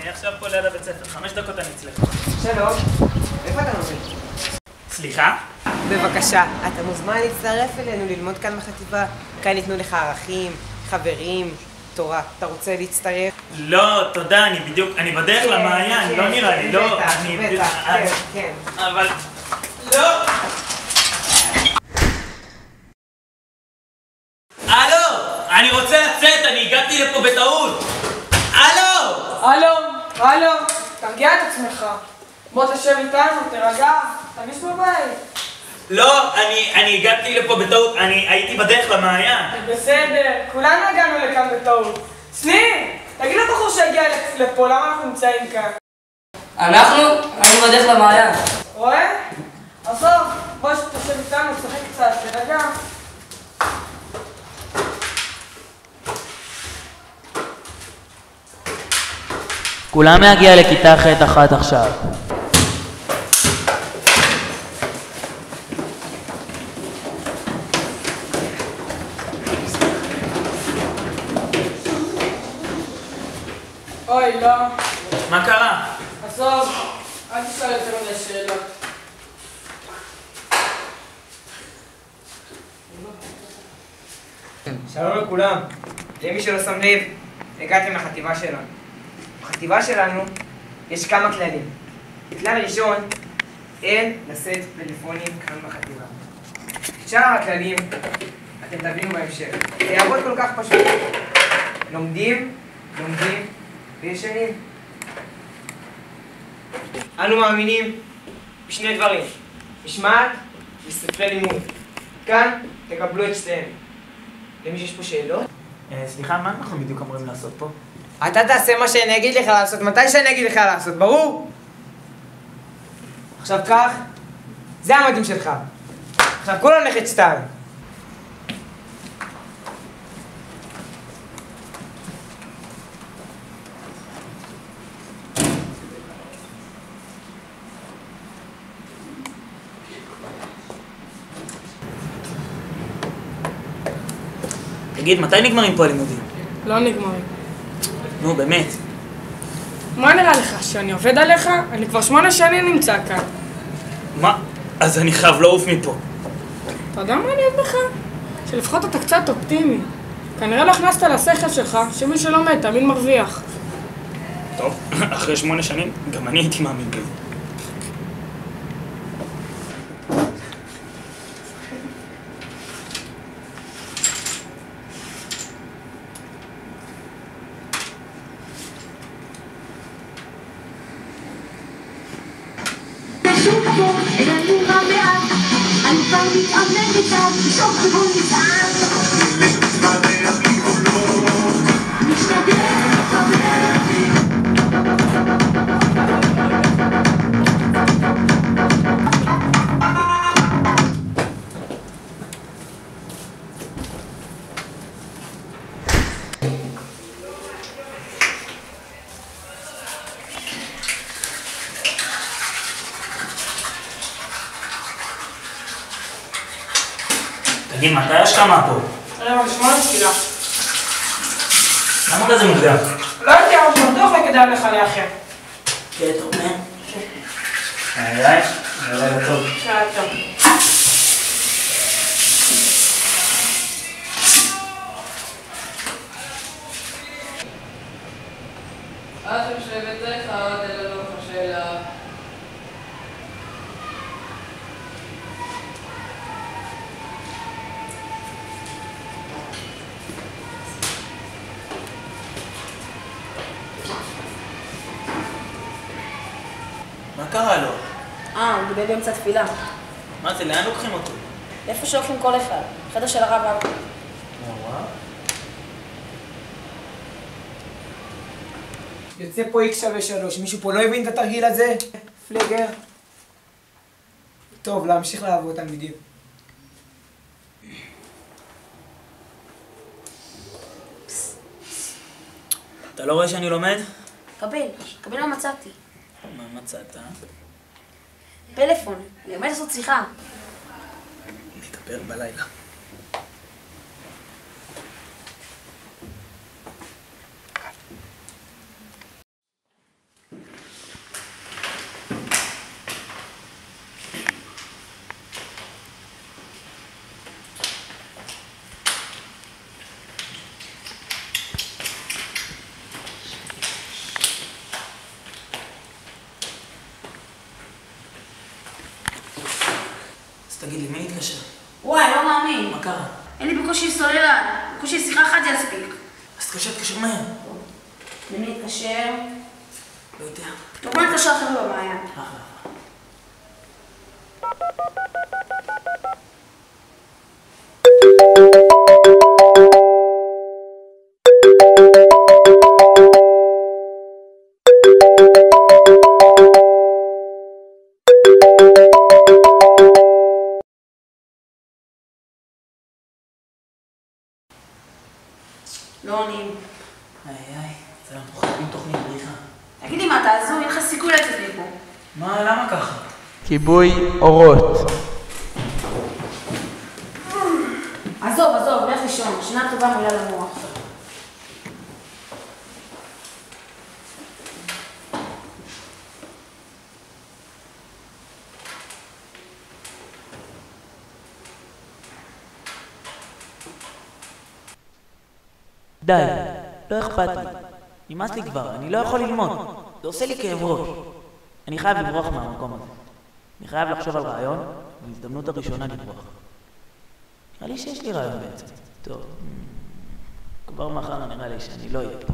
אני עכשיו פה ליד הבית ספר, 5 דקות אני אצלך. שלום, איפה אתה לומד? סליחה? בבקשה, אתה מוזמן להצטרף אלינו ללמוד כאן בחטיבה. כאן ייתנו לך ערכים, חברים, תורה. אתה רוצה להצטרף? לא, תודה, אני בדרך למעיין, לא נראה לי, לא, בטח, כן. אבל... לא! הלו! אני רוצה לצאת, אני הגעתי לפה בטעות! הלו! הלו, תרגיע את עצמך. בוא תשב איתנו, תרגע, תרגיש בבית. לא, אני הגעתי לפה בטעות, אני הייתי בדרך למעיין. בסדר, כולנו הגענו לכאן בטעות. סניר, תגיד לבחור שהגיע לפה, למה אנחנו נמצאים כאן? אנחנו היינו בדרך למעיין. רואה? עזוב, בוא תשב איתנו, תשחק קצת, תרגע. כולם להגיע לכיתה ח'1 עכשיו. אוי, לא. מה קרה? עזוב, אל תשאל יותר מדי שאלות. שלום לכולם. למי שלא שם לב, הגעתם לחטיבה שלנו. בחטיבה שלנו יש כמה כללים. כלל ראשון, אין לשאת פלאפונים כאן בחטיבה. שאר הכללים אתם תבינו בהמשך. זה יעבוד כל כך פשוט. לומדים וישנים. אנו מאמינים בשני דברים, משמעת וספרי לימוד. כאן תקבלו את שתיהם. למי שיש פה שאלות? סליחה, מה אנחנו בדיוק אמורים לעשות פה? אתה תעשה מה שאני אגיד לך לעשות, מתי שאני אגיד לך לעשות, ברור? עכשיו כך, זה המדים שלך. עכשיו כולו נכד 2. תגיד, מתי נגמרים פה הלימודים? לא נגמרים. נו, באמת. מה נראה לך, שאני עובד עליך? אני כבר 8 שנים נמצא כאן. מה? אז אני חייב לעוף מפה. אתה יודע מה אני אוהב בך? שלפחות אתה קצת אופטימי. כנראה לא הכנסת לשכל שלך שמי שלומד תמיד מרוויח. טוב, אחרי 8 שנים, גם אני הייתי מאמין בזה. אין אני מה מעט, אני כבר מתאמן איתם, שוב כיוון נצעד. משתדל לחבר אותי. תגיד, מתי השכמה פה? רבע 8 תפילה. למה כזה מוקדם? לא יודע, אבל בטוח וכדאי לך לאחר. כן, טוב, היי, לילה טוב. שעה טוב. אתם שבט אחד, אלה לא השאלה. מה קרה לו? הוא דיבר באמצע תפילה. מה זה, לאן לוקחים אותו? איפה שהולכים כל אחד? חדר של הרב אבא. וואו. יוצא פה x שווה 3. מישהו פה לא הבין את התרגיל הזה? פלגר? טוב, להמשיך לעבוד תלמידים. אתה לא רואה שאני לומד? קבל מה מצאתי. מה מצאת? פלאפון, אני עומד לעשות שיחה. נדבר בלילה. אז תגיד לי, מי להתקשר? וואי, לא מאמין. מה קרה? אין לי בקושי סוללה, בקושי שיחה אחת יספיק. אז תקשר מהר. למי להתקשר? לא יודע. טוב, בוא נתקשר אחרי בבעיה. אחלה. לא עונים. איי, זה אנחנו חייבים תוכנית בריחה. תגידי מה, תעזור, אין לך סיכוי לצאת לי פה. מה, למה ככה? כיבוי אורות. עזוב, לך לישון, שינה טובה מולה למוח. די, לא אכפת לי. נמאס לי כבר, אני לא יכול ללמוד. זה עושה לי כאב ראש. אני חייב לברוח מהמקום הזה. אני חייב לחשוב על רעיון, בהזדמנות הראשונה לברוח. נראה לי שיש לי רעיון בעצם. טוב, כבר מחר נראה לי שאני לא אהיה פה.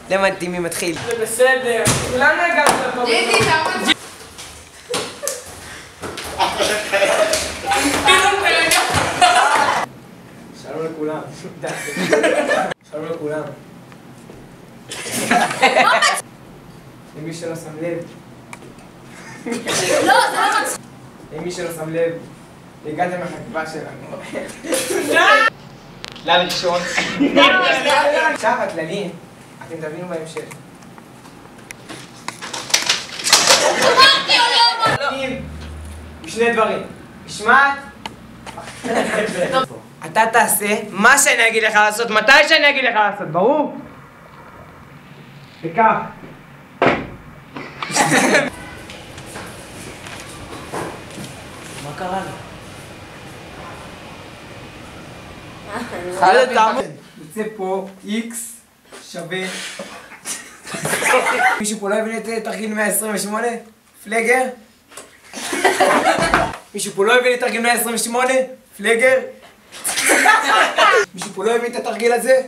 למדתי מי מתחיל. זה בסדר, כולנו הגענו לפה. גידי, תעמוד. שלום לכולם. שלום לכולם. למי שלא שם לב. לא, זה לא מצחיק. למי שלא שם לב, הגעתם לחטיבה שלנו. כלל ראשון. עכשיו הכללי, אתם תבינו בהמשך. אמרתי או לא אמרתי? שני דברים. משמעת. אתה תעשה מה שאני אגיד לך לעשות, מתי שאני אגיד לך לעשות, ברור? וכך. יוצא פה x שווה... מישהו פה לא הבין את תרגיל 128? פלגר? מישהו פה לא הבין את תרגיל 128? פלגר? מישהו פה לא הבין את התרגיל הזה?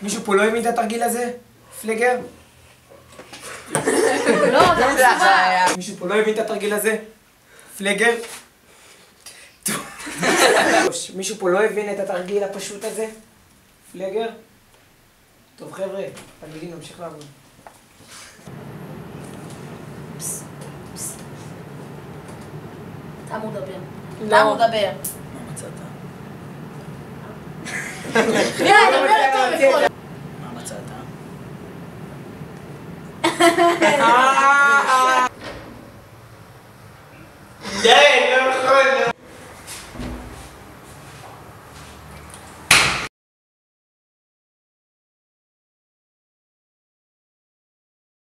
מישהו פה לא הבין את התרגיל הזה? פלגר? לא, זה מסובך. מישהו פה לא הבין את התרגיל הזה? פלגר? מישהו פה לא הבין את התרגיל הפשוט הזה? פלגר? טוב חבר'ה, תלמידים נמשיך לעבוד. אתה אמור לדבר. לא. אתה אמור לדבר. מה מצאת? יאללה, דבר טוב בקול. מה מצאת? די!